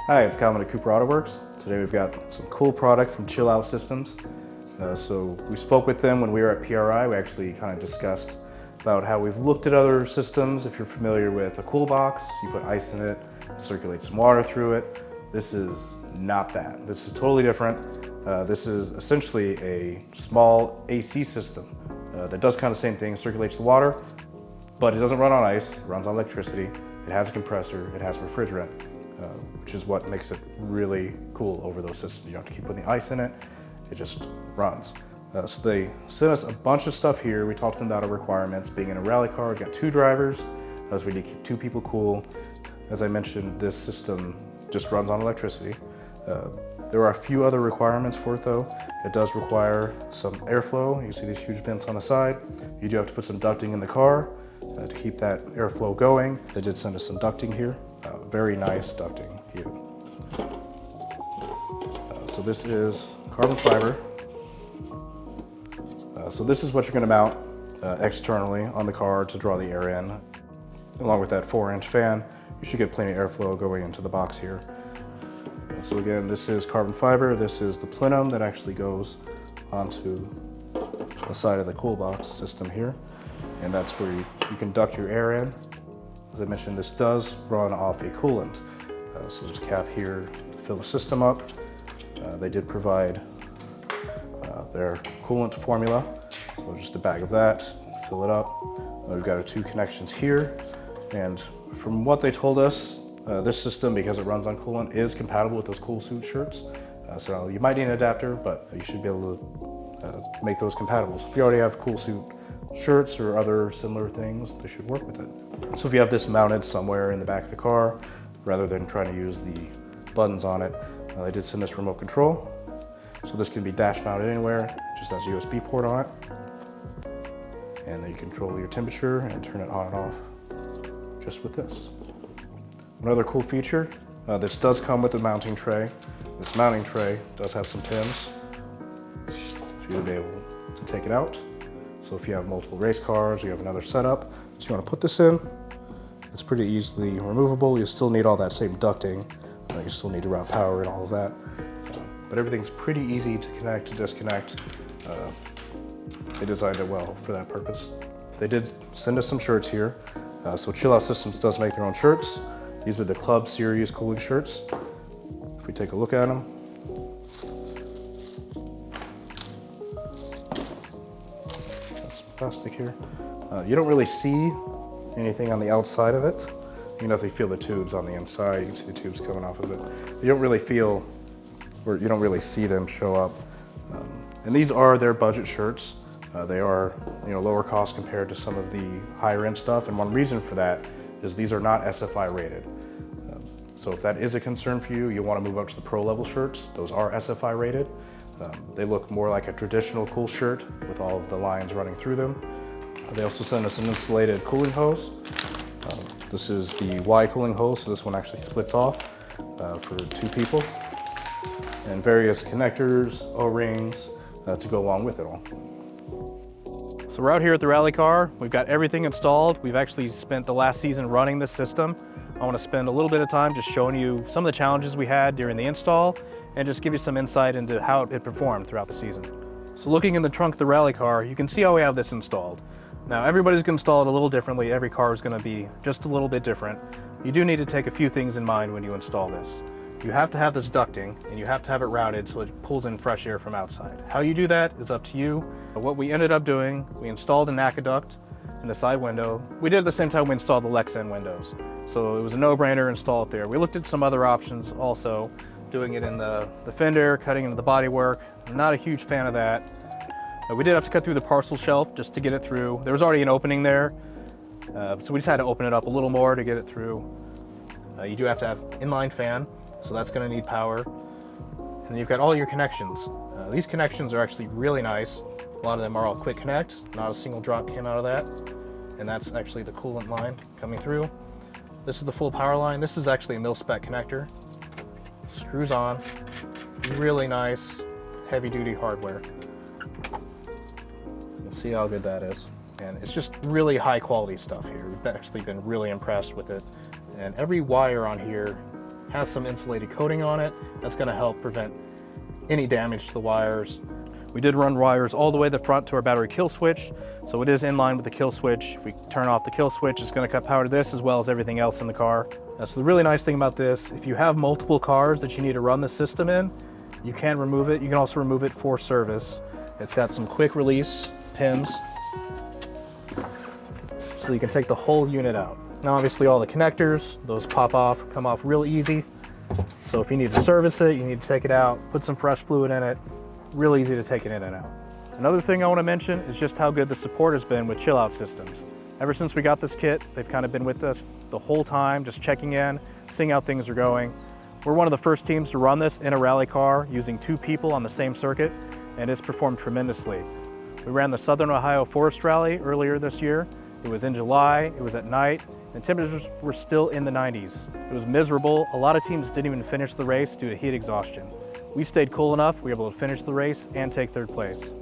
Hi, it's Calvin at Cooper Autoworks. Today we've got some cool product from Chillout Systems. So we spoke with them when we were at PRI. We actually kind of discussed about how we've looked at other systems. If you're familiar with a cool box, you put ice in it, circulate some water through it. This is not that. This is totally different. This is essentially a small AC system that does kind of the same thing, circulates the water, but it doesn't run on ice, it runs on electricity. It has a compressor, it has a refrigerant. Which is what makes it really cool over those systems. You don't have to keep putting the ice in it, it just runs. So they sent us a bunch of stuff here. We talked to them about our requirements. Being in a rally car, we've got 2 drivers, as we need to keep 2 people cool. As I mentioned, this system just runs on electricity. There are a few other requirements for it though. It does require some airflow. You see these huge vents on the side. You do have to put some ducting in the car to keep that airflow going. They did send us some ducting here. Very nice ducting here. So this is carbon fiber. So this is what you're going to mount externally on the car to draw the air in. Along with that 4-inch fan, you should get plenty of airflow going into the box here. So again, this is carbon fiber. This is the plenum that actually goes onto the side of the cool box system here. And that's where you can duct your air in. As I mentioned, this does run off a coolant. So there's a cap here to fill the system up. They did provide their coolant formula. So just a bag of that, fill it up. We've got our 2 connections here. And from what they told us, this system, because it runs on coolant, is compatible with those cool suit shirts. So you might need an adapter, but you should be able to make those compatible. So if you already have cool suit shirts or other similar things, they should work with it. So if you have this mounted somewhere in the back of the car, rather than trying to use the buttons on it, they did send us remote control. So this can be dash mounted anywhere, just has a USB port on it. And then you control your temperature and turn it on and off just with this. Another cool feature, this does come with a mounting tray. This mounting tray does have some pins for you to be able to take it out. So if you have multiple race cars, or you have another setup, so you want to put this in, it's pretty easily removable. You still need all that same ducting. You still need to route power and all of that. But everything's pretty easy to connect, to disconnect. They designed it well for that purpose. They did send us some shirts here. So Chillout Systems does make their own shirts. These are the Club Series cooling shirts. If we take a look at them, plastic here. You don't really see anything on the outside of it. You can definitely feel the tubes on the inside. You can see the tubes coming off of it. You don't really feel, or you don't really see them show up. And these are their budget shirts. They are, lower cost compared to some of the higher end stuff. And one reason for that is these are not SFI rated. So if that is a concern for you, you want to move up to the pro level shirts. Those are SFI rated. They look more like a traditional cool shirt with all of the lines running through them. They also sent us an insulated cooling hose. This is the Y cooling hose, so this one actually splits off for 2 people. And various connectors, O-rings to go along with it all. So we're out here at the rally car. We've got everything installed. We've actually spent the last season running this system. I want to spend a little bit of time just showing you some of the challenges we had during the install and just give you some insight into how it performed throughout the season. So looking in the trunk of the rally car, you can see how we have this installed. Now everybody's going to install it a little differently. Every car is going to be just a little bit different. You do need to take a few things in mind when you install this. You have to have this ducting and you have to have it routed so it pulls in fresh air from outside. How you do that is up to you. What we ended up doing, we installed an aqueduct in the side window. We did it at the same time we installed the Lexan windows. So it was a no-brainer to install it there. We looked at some other options also, doing it in the fender, cutting into the bodywork. I'm not a huge fan of that. We did have to cut through the parcel shelf just to get it through. There was already an opening there, so we just had to open it up a little more to get it through. You do have to have inline fan, so that's going to need power. And then you've got all your connections. These connections are actually really nice. A lot of them are all quick connect, not a single drop came out of that. And that's actually the coolant line coming through. This is the full power line. This is actually a mil-spec connector. Screws on. Really nice, heavy-duty hardware. You'll see how good that is. And it's just really high-quality stuff here. We've actually been really impressed with it. And every wire on here has some insulated coating on it. That's going to help prevent any damage to the wires. We did run wires all the way to the front to our battery kill switch, so it is in line with the kill switch. If we turn off the kill switch, it's going to cut power to this as well as everything else in the car. So the really nice thing about this, if you have multiple cars that you need to run the system in, you can remove it. You can also remove it for service. It's got some quick release pins, so you can take the whole unit out. Now obviously all the connectors, those pop off, come off real easy. So if you need to service it, you need to take it out, put some fresh fluid in it, real easy to take it in and out. Another thing I want to mention is just how good the support has been with Chillout Systems. Ever since we got this kit, they've kind of been with us the whole time, just checking in, seeing how things are going. We're one of the first teams to run this in a rally car using 2 people on the same circuit, and it's performed tremendously. We ran the Southern Ohio Forest Rally earlier this year. It was in July, it was at night, and temperatures were still in the 90s. It was miserable. A lot of teams didn't even finish the race due to heat exhaustion. We stayed cool enough, we were able to finish the race and take 3rd place.